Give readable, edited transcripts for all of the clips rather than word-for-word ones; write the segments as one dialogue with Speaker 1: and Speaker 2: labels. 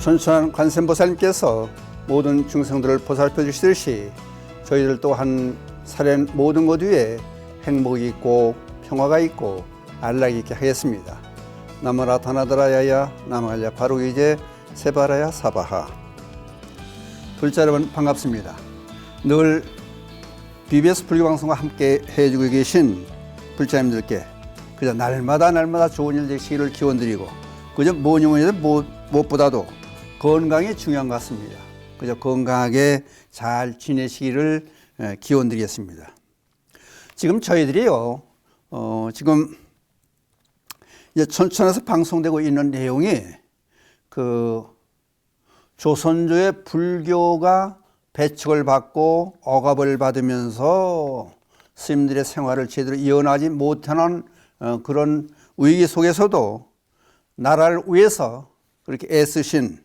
Speaker 1: 천천한 관세음보살님께서 모든 중생들을 보살펴 주시듯이 저희들 또한 살아낸 모든 것 위에 행복이 있고 평화가 있고 안락이 있게 하겠습니다. 나무라 다나드라야야 나무알야 바로이제 세바라야 사바하. 둘째 여러분 반갑습니다. 늘 BBS 불교방송과 함께 해주고 계신 불자님들께 그저 날마다 좋은 일 되시기를 기원드리고 그저 무엇보다도 건강이 중요한 것 같습니다. 그저 건강하게 잘 지내시기를 기원드리겠습니다. 지금 저희들이요, 지금 이제 천천에서 방송되고 있는 내용이 그 조선조의 불교가 배척을 받고 억압을 받으면서 스님들의 생활을 제대로 이어나지 못하는 그런 위기 속에서도 나라를 위해서 그렇게 애쓰신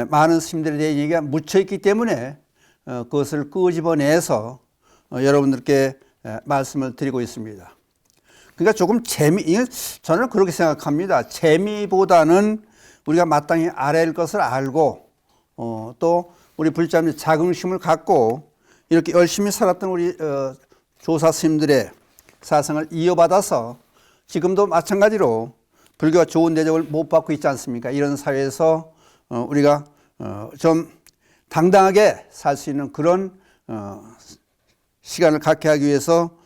Speaker 1: 많은 스님들에 대한 얘기가 묻혀있기 때문에 그것을 끄집어내서 여러분들께 말씀을 드리고 있습니다. 그러니까 조금 저는 그렇게 생각합니다. 재미보다는 우리가 마땅히 알아야 할 것을 알고 또 우리 불자님 자긍심을 갖고 이렇게 열심히 살았던 우리 조사 스님들의 사상을 이어받아서 지금도 마찬가지로 불교가 좋은 대접을 못 받고 있지 않습니까? 이런 사회에서 우리가 좀 당당하게 살 수 있는 그런 시간을 갖게 하기 위해서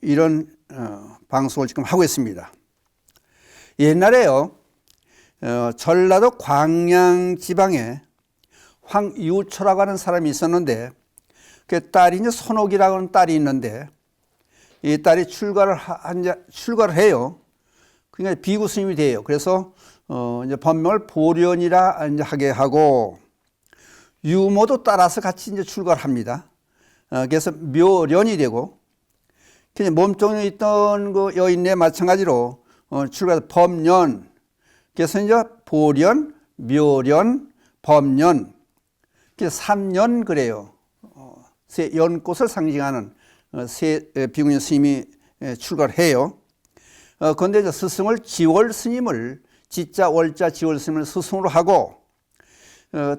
Speaker 1: 이런 방송을 지금 하고 있습니다. 옛날에요, 전라도 광양 지방에 황유초라고 하는 사람이 있었는데 그 딸이 이제 손옥이라고 하는 딸이 있는데 이 딸이 출가를 해요. 그러니까 비구 스님이 돼요. 그래서 이제 법명을 보련이라 이제 하게 하고 유모도 따라서 같이 이제 출가를 합니다. 그래서 묘련이 되고 몸종에 있던 그 여인네 마찬가지로 출가해서 법련. 그래서 이제 보련, 묘련, 법련. 그래서 3년 그래요. 세 연꽃을 상징하는 세 비구년 스님이 출가를 해요. 그런데 이제 스승을 지월 스님을 지자 월자 지월 스님을 스승으로 하고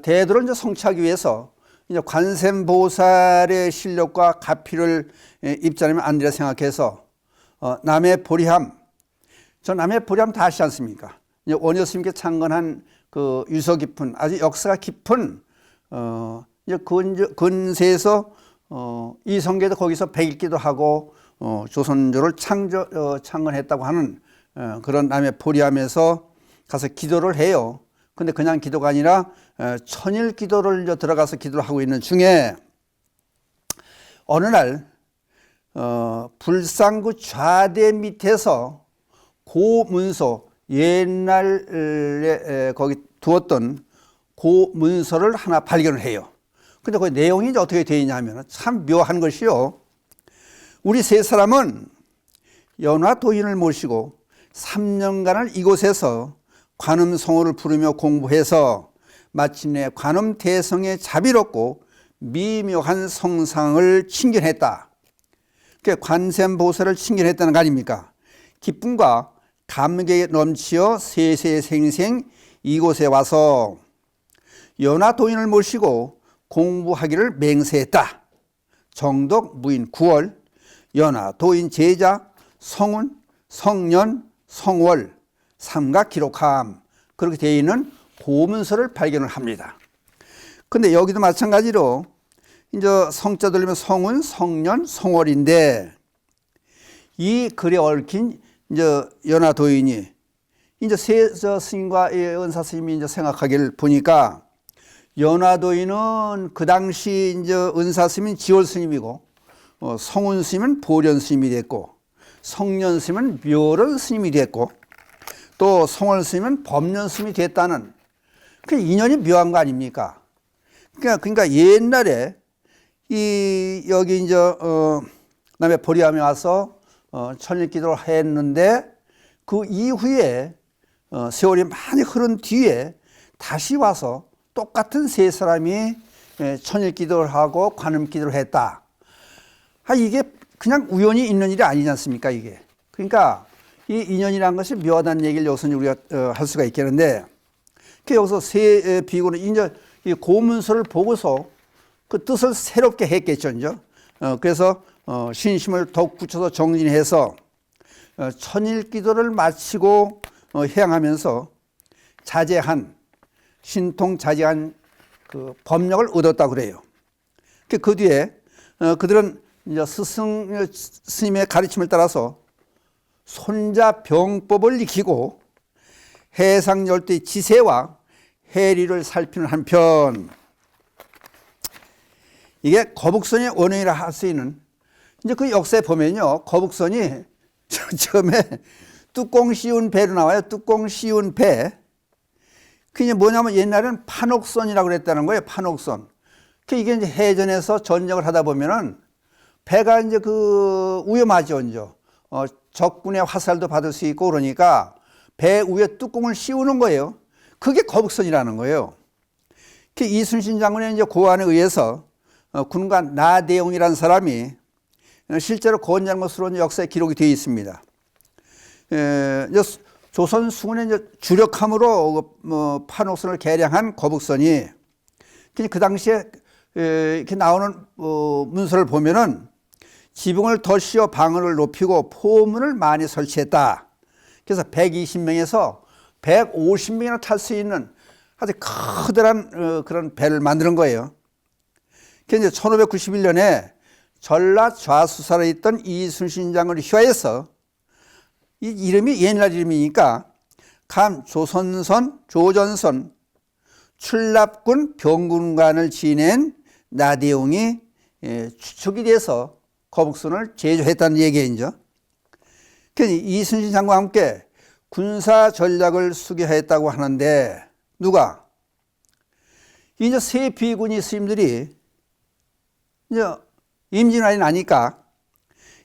Speaker 1: 대도를 이제 성취하기 위해서 이제 관세음보살의 실력과 가피를 입자하면 안 되라 생각해서 남해 보리함, 저 남해 보리함 다 아시지 않습니까? 이제 원효 스님께 창건한 그 유서 깊은 아주 역사가 깊은 이제 근세에서 이성계도 거기서 백일기도 하고 조선조를 창건했다고 하는 그런 남해 보리함에서 가서 기도를 해요. 근데 그냥 기도가 아니라 천일 기도를 들어가서 기도를 하고 있는 중에 어느 날 불상구 좌대 밑에서 고문서 옛날에 거기 두었던 고문서를 하나 발견을 해요. 근데 그 내용이 이제 어떻게 되어 있냐면 참 묘한 것이요. 우리 세 사람은 연화도인을 모시고 3년간을 이곳에서 관음성호를 부르며 공부해서 마침내 관음대성의 자비롭고 미묘한 성상을 칭견했다. 그러니까 관세음보살을 칭견했다는 거 아닙니까? 기쁨과 감격에 넘치어 세세생생 이곳에 와서 연화도인을 모시고 공부하기를 맹세했다. 정덕 무인 9월 연화도인 제자 성운 성년 성월 삼각 기록함 그렇게 되어 있는 고문서를 발견을 합니다. 근데 여기도 마찬가지로 이제 성자 들리면 성운 성년 성월인데 이 글에 얽힌 이제 연화도인이 이제 세 스님과 은사 스님이 이제 생각하기를 보니까 연화도인은 그 당시 이제 은사 스님은 지월 스님이고 성운 스님은 보련 스님이 됐고 성년 스님은 묘련 스님이 됐고 또 성월 스님은 법련 스님이 됐다는 그 인연이 묘한 거 아닙니까? 그러니까 옛날에 여기 이제 남해 보리함에 와서 천일 기도를 했는데 그 이후에 세월이 많이 흐른 뒤에 다시 와서 똑같은 세 사람이 천일 기도를 하고 관음 기도를 했다. 이게 그냥 우연히 있는 일이 아니지 않습니까, 이게. 그러니까 이 인연이라는 것이 묘하다는 얘기를 여기서 우리가 할 수가 있겠는데 여기서 세 비구는 이제 이 고문서를 보고서 그 뜻을 새롭게 했겠죠. 이제. 그래서 신심을 더욱 굳혀서 정진해서 천일 기도를 마치고 해양하면서 자제한 신통 자제한 그 법력을 얻었다고 그래요. 그 뒤에 그들은 이제 스님의 가르침을 따라서 손자병법을 익히고 해상열대의 지세와 해리를 살피는 한편, 이게 거북선의 원형이라 할 수 있는, 이제 그 역사에 보면요, 거북선이 처음에 뚜껑 씌운 배로 나와요. 뚜껑 씌운 배. 그게 뭐냐면 옛날에는 판옥선이라고 그랬다는 거예요. 판옥선. 이게 이제 해전에서 전역을 하다 보면은 배가 이제 그 위험하죠. 이제 적군의 화살도 받을 수 있고 그러니까 배 위에 뚜껑을 씌우는 거예요. 그게 거북선이라는 거예요. 이순신 장군의 이제 고안에 의해서 군관 나대용이라는 사람이 실제로 건재한 것으로 역사에 기록이 되어 있습니다. 조선 수군의 이제 주력함으로 판옥선을 개량한 거북선이 그 당시에 이렇게 나오는 문서를 보면은 지붕을 더 씌워 방어를 높이고 포문을 많이 설치했다. 그래서 120명에서 150명이나 탈 수 있는 아주 커다란 그런 배를 만드는 거예요. 그래서 이제 1591년에 전라 좌수사에 있던 이순신 장군을 휘하해서, 이 이름이 옛날 이름이니까 감 조선선 조전선 출납군 병군관을 지낸 나대용이 추측이 돼서 거북선을 제조했다는 얘기죠. 그래서 이순신 장군과 함께 군사 전략을 수교했다고 하는데, 누가? 이제 세 비구니 스님들이 이제 임진왜란이 나니까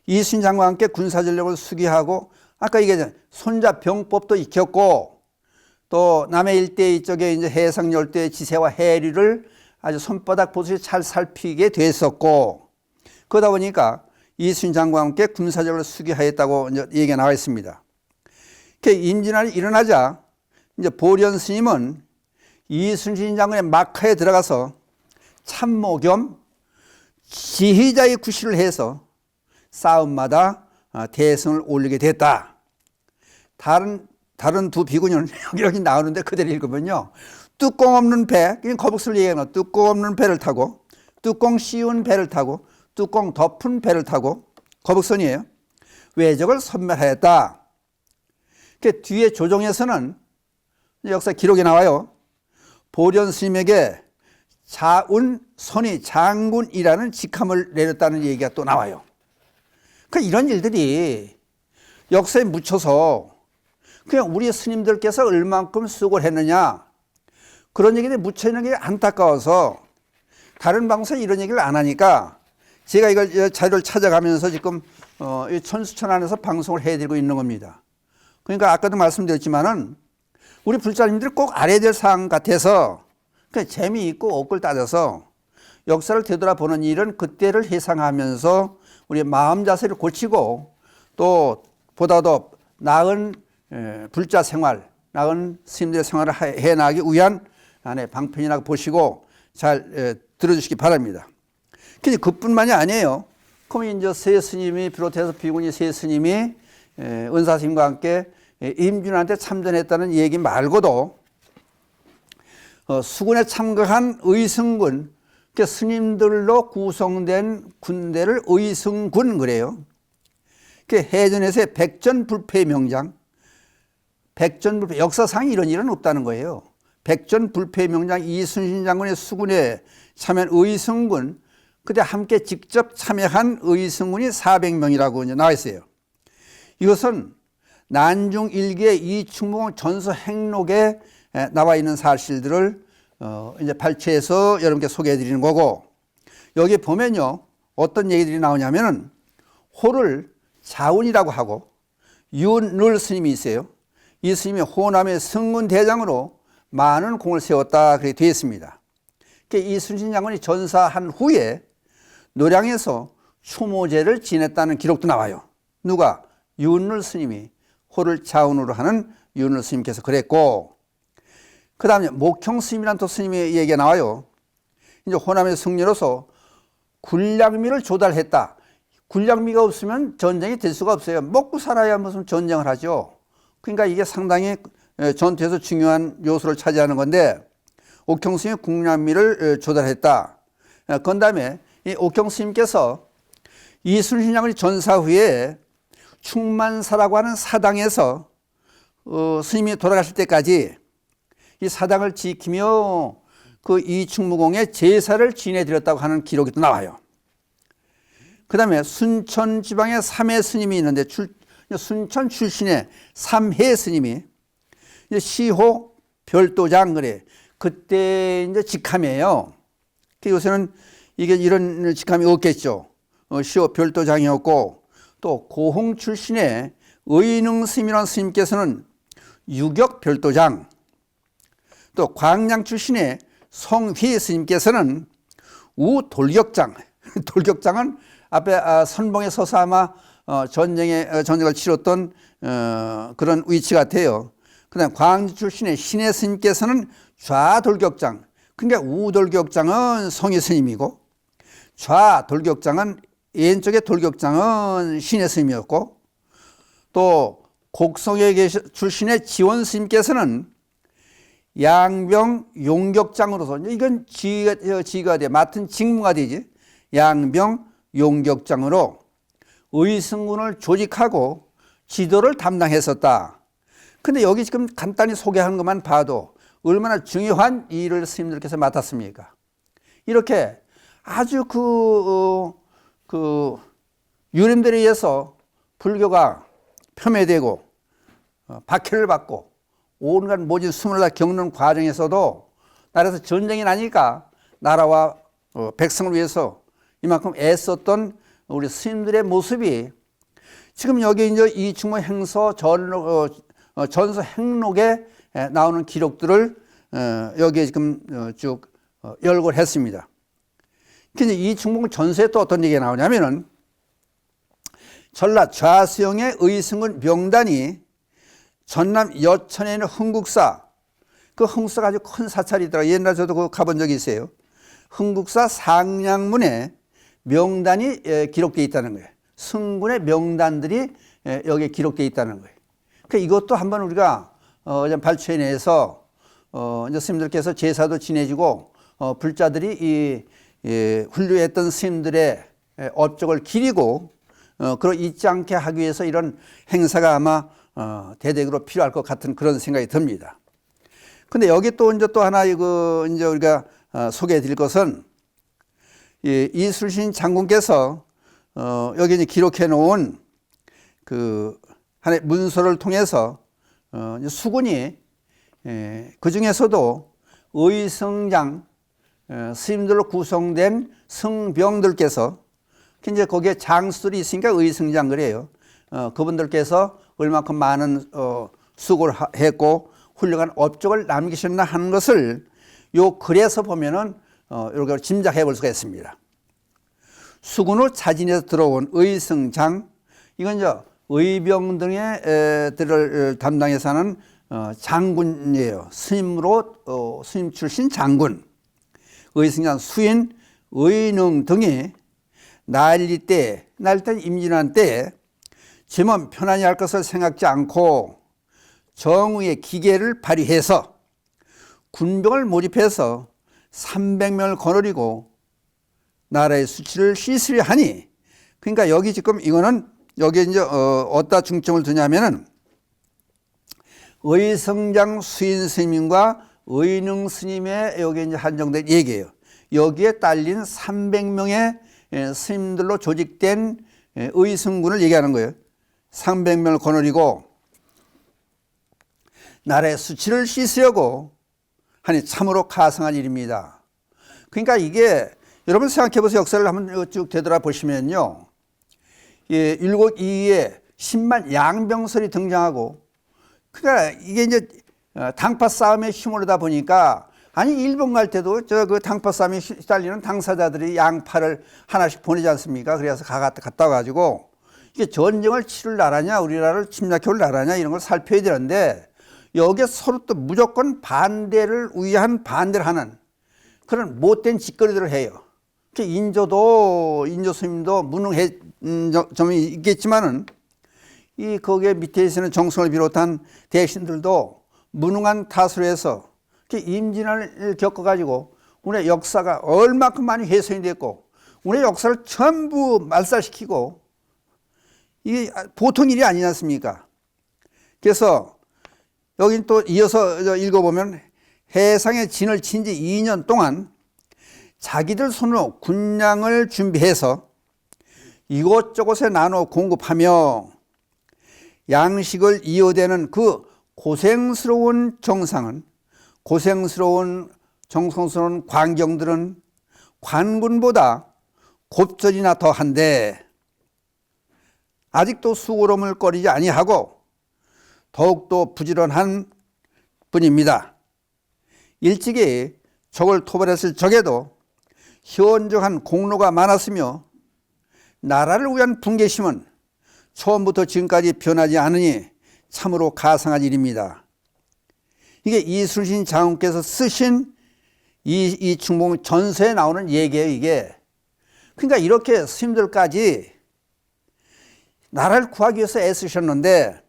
Speaker 1: 이순신 장군과 함께 군사 전략을 수교하고, 아까 얘기했잖아요. 손자병법도 익혔고, 또 남해 일대 이쪽에 이제 해상 열대의 지세와 해리를 아주 손바닥 보듯이 잘 살피게 됐었고, 그러다 보니까 이순신 장군과 함께 군사적으로 수교하였다고 이제 얘기가 나와 있습니다. 임진왜란이 일어나자 이제 보련 스님은 이순신 장군의 막하에 들어가서 참모 겸 지휘자의 구실을 해서 싸움마다 대승을 올리게 됐다. 다른 두 비구니는 여기 나오는데 그대로 읽으면요, 뚜껑 없는 배, 거북선을 얘기하는 거, 뚜껑 없는 배를 타고, 뚜껑 씌운 배를 타고, 뚜껑 덮은 배를 타고, 거북선이에요. 외적을 섬멸하였다. 그 뒤에 조정에서는 역사 기록에 나와요. 보련 스님에게 자운선이 장군이라는 직함을 내렸다는 얘기가 또 나와요. 그러니까 이런 일들이 역사에 묻혀서 그냥 우리 스님들께서 얼만큼 수고를 했느냐, 그런 얘기들이 묻혀있는 게 안타까워서 다른 방송에 이런 얘기를 안 하니까 제가 이걸 자료를 찾아가면서 지금 천수천 안에서 방송을 해드리고 있는 겁니다. 그러니까 아까도 말씀드렸지만은 우리 불자님들이 꼭 알아야 될 사항 같아서 그냥 재미있고 옥을 따져서 역사를 되돌아보는 일은 그때를 회상하면서 우리의 마음 자세를 고치고 또 보다 더 나은 불자 생활, 나은 스님들의 생활을 해나가기 위한 하나의 방편이라고 보시고 잘 들어주시기 바랍니다. 근데 그뿐만이 아니에요. 그럼 이제 세 스님이 비롯해서 비구니 세 스님이 은사 스님과 함께 임진왜란한테 참전했다는 얘기 말고도 수군에 참가한 의승군, 스님들로 구성된 군대를 의승군 그래요. 해전에서의 백전불패의 명장, 백전불패, 역사상에 이런 일은 없다는 거예요. 백전불패의 명장 이순신 장군의 수군에 참여한 의승군, 그때 함께 직접 참여한 의승군이 400명이라고 이제 나와 있어요. 이것은 난중 일기의 이충봉 전서 행록에 나와 있는 사실들을 이제 발췌해서 여러분께 소개해 드리는 거고, 여기 보면요, 어떤 얘기들이 나오냐면은 호를 자운이라고 하고 윤을 스님이 있어요. 이 스님이 호남의 승군 대장으로 많은 공을 세웠다 그렇게 되어 있습니다. 이순신 장군이 전사한 후에 노량에서 추모제를 지냈다는 기록도 나와요. 누가? 윤을 스님이, 호를 자운으로 하는 윤을 스님께서 그랬고, 그 다음에 목형 스님이라는 또 스님의 얘기가 나와요. 이제 호남의 승려로서 군량미를 조달했다. 군량미가 없으면 전쟁이 될 수가 없어요. 먹고 살아야 무슨 전쟁을 하죠. 그러니까 이게 상당히 전투에서 중요한 요소를 차지하는 건데, 옥형 스님이 군량미를 조달했다. 그 다음에 이 옥형 스님께서 이순신 장군이 전사 후에 충만사라고 하는 사당에서 스님이 돌아가실 때까지 이 사당을 지키며 그 이충무공의 제사를 지내드렸다고 하는 기록이 또 나와요. 그 다음에 순천 지방에 삼해 스님이 있는데 순천 출신의 삼해 스님이 이제 시호 별도장 그래. 그때 이제 직함이에요. 요새는 이게 이런 직함이 없겠죠. 시호 별도장이었고, 또 고흥 출신의 의능 스님이라는 스님께서는 유격 별도장, 또 광양 출신의 성휘 스님께서는 우돌격장. 돌격장은 앞에 선봉에 서서 아마 전쟁을 치렀던 그런 위치 같아요. 그다음 광주 출신의 신해 스님께서는 좌돌격장. 그러니까 우돌격장은 성희 스님이고, 좌돌격장은 왼쪽의 돌격장은 신해 스님이었고, 또 곡성에 출신의 지원 스님께서는 양병 용격장으로서, 이건 지가 돼, 맡은 직무가 되지. 양병 용격장으로 의승군을 조직하고 지도를 담당했었다. 근데 여기 지금 간단히 소개하는 것만 봐도 얼마나 중요한 일을 스님들께서 맡았습니까? 이렇게 아주 유림들에 의해서 불교가 폄훼되고 박해를 받고 온갖 모진 숨을 다 겪는 과정에서도 나라에서 전쟁이 나니까 나라와 백성을 위해서 이만큼 애썼던 우리 스님들의 모습이 지금 여기 이제 이충무 행서 전서 행록에 나오는 기록들을 여기에 지금 쭉 열거를 했습니다. 근데 이충무 전서에 또 어떤 얘기가 나오냐면은 전라 좌수영의 의승군 명단이 전남 여천에 있는 흥국사, 그 흥국사가 아주 큰 사찰이더라. 옛날에 저도 그거 가본 적이 있어요. 흥국사 상량문에 명단이 기록되어 있다는 거예요. 승군의 명단들이 여기에 기록되어 있다는 거예요. 그러니까 이것도 한번 우리가 발췌해내서 이제 스님들께서 제사도 지내주고 불자들이 이 훌륭했던 스님들의 업적을 기리고 그걸 잊지 않게 하기 위해서 이런 행사가 아마 대대적으로 필요할 것 같은 그런 생각이 듭니다. 근데 여기 또 하나 이제 우리가 소개해 드릴 것은 이순신 장군께서 여기 이제 기록해 놓은 그 하나의 문서를 통해서 수군이 그 중에서도 의성장 스님들로 구성된 성병들께서 이제 거기에 장수들이 있으니까 의성장 그래요. 그분들께서 얼마큼 많은 수고를 했고 훌륭한 업적을 남기셨나 하는 것을 요 글에서 보면은 이렇게 짐작해 볼 수가 있습니다. 수군 후 자진해서 들어온 의성장, 이건 이제 의병 등의 들을 담당해서 하는 장군이에요. 스님으로 스님 출신 장군. 의성장 수인 의능 등이 난리 때 임진환 때 제몸 편안히 할 것을 생각지 않고 정의의 기계를 발휘해서 군병을 모집해서 300명을 거느리고 나라의 수치를 씻으려 하니, 그러니까 여기 지금 이거는 여기 이제 어디다 중점을 두냐면은 의성장 수인 스님과 의능 스님의 여기 이제 한정된 얘기예요. 여기에 딸린 300명의 스님들로 조직된 의승군을 얘기하는 거예요. 300명을 거느리고 나라의 수치를 씻으려고 하니 참으로 가상한 일입니다. 그러니까 이게 여러분 생각해 보세요. 역사를 한번 쭉 되돌아보시면요. 율곡 이후에 10만 양병설이 등장하고, 그러니까 이게 이제 당파 싸움에 휘몰리다 보니까, 아니 일본 갈 때도 그 당파 싸움에 시달리는 당사자들이 양파를 하나씩 보내지 않습니까? 그래서 갔다 와가지고 이게 전쟁을 치를 나라냐 우리나라를 침략해 올 나라냐 이런 걸 살펴야 되는데, 여기에 서로 또 무조건 반대를 위한 반대를 하는 그런 못된 짓거리들을 해요. 인조 스님도 무능해 점이 있겠지만은 이 거기에 밑에 있는 정성을 비롯한 대신들도 무능한 탓으로 해서 임진을 겪어가지고 우리의 역사가 얼마큼 많이 훼손이 됐고 우리의 역사를 전부 말살시키고 이게 보통 일이 아니지 않습니까? 그래서 여기 또 이어서 읽어보면 해상의 진을 친 지 2년 동안 자기들 손으로 군량을 준비해서 이곳저곳에 나눠 공급하며 양식을 이어대는 그 고생스러운 정상은 고생스러운 정성스러운 광경들은 관군보다 곱절이나 더한데 아직도 수고로움을 꺼리지 아니하고 더욱더 부지런한 분입니다. 일찍이 적을 토벌했을 적에도 현저한 공로가 많았으며 나라를 위한 분개심은 처음부터 지금까지 변하지 않으니 참으로 가상한 일입니다. 이게 이순신 장군께서 쓰신 이 충봉 전서에 나오는 얘기예요, 이게. 그러니까 이렇게 스님들까지 나라를 구하기 위해서 애쓰셨는데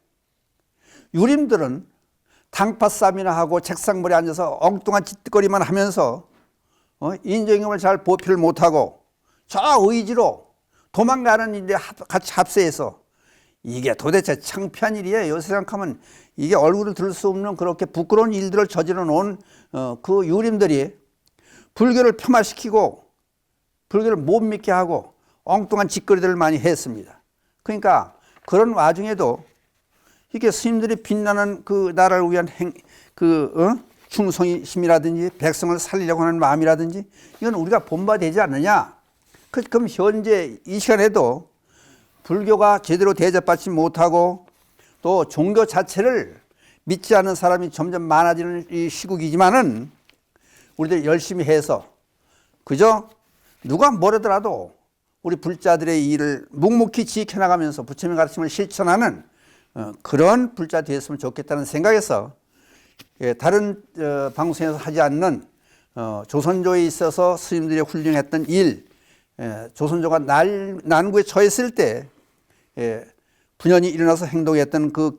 Speaker 1: 유림들은 당파싸움이나 하고 책상머리에 앉아서 엉뚱한 짓거리만 하면서 인정임을 잘 보필을 못하고 저 의지로 도망가는 일에 같이 합세해서 이게 도대체 창피한 일이에요. 요새 생각하면 이게 얼굴을 들 수 없는 그렇게 부끄러운 일들을 저질러 놓은 그 유림들이 불교를 폄하시키고 불교를 못 믿게 하고 엉뚱한 짓거리들을 많이 했습니다. 그러니까 그런 와중에도 이게 스님들이 빛나는 그 나라를 위한 충성심이라든지 백성을 살리려고 하는 마음이라든지 이건 우리가 본받아야 되지 않느냐. 그럼 현재 이 시간에도 불교가 제대로 대접받지 못하고 또 종교 자체를 믿지 않는 사람이 점점 많아지는 이 시국이지만은 우리들 열심히 해서 그저 누가 뭐라더라도 우리 불자들의 일을 묵묵히 지켜나가면서 부처님의 가르침을 실천하는 그런 불자 되었으면 좋겠다는 생각에서 다른 방송에서 하지 않는 조선조에 있어서 스님들이 훌륭했던 일, 조선조가 난국에 처했을 때 분연히 일어나서 행동했던 그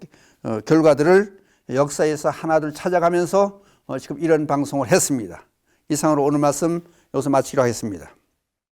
Speaker 1: 결과들을 역사에서 하나둘 찾아가면서 지금 이런 방송을 했습니다. 이상으로 오늘 말씀 여기서 마치기로 하겠습니다.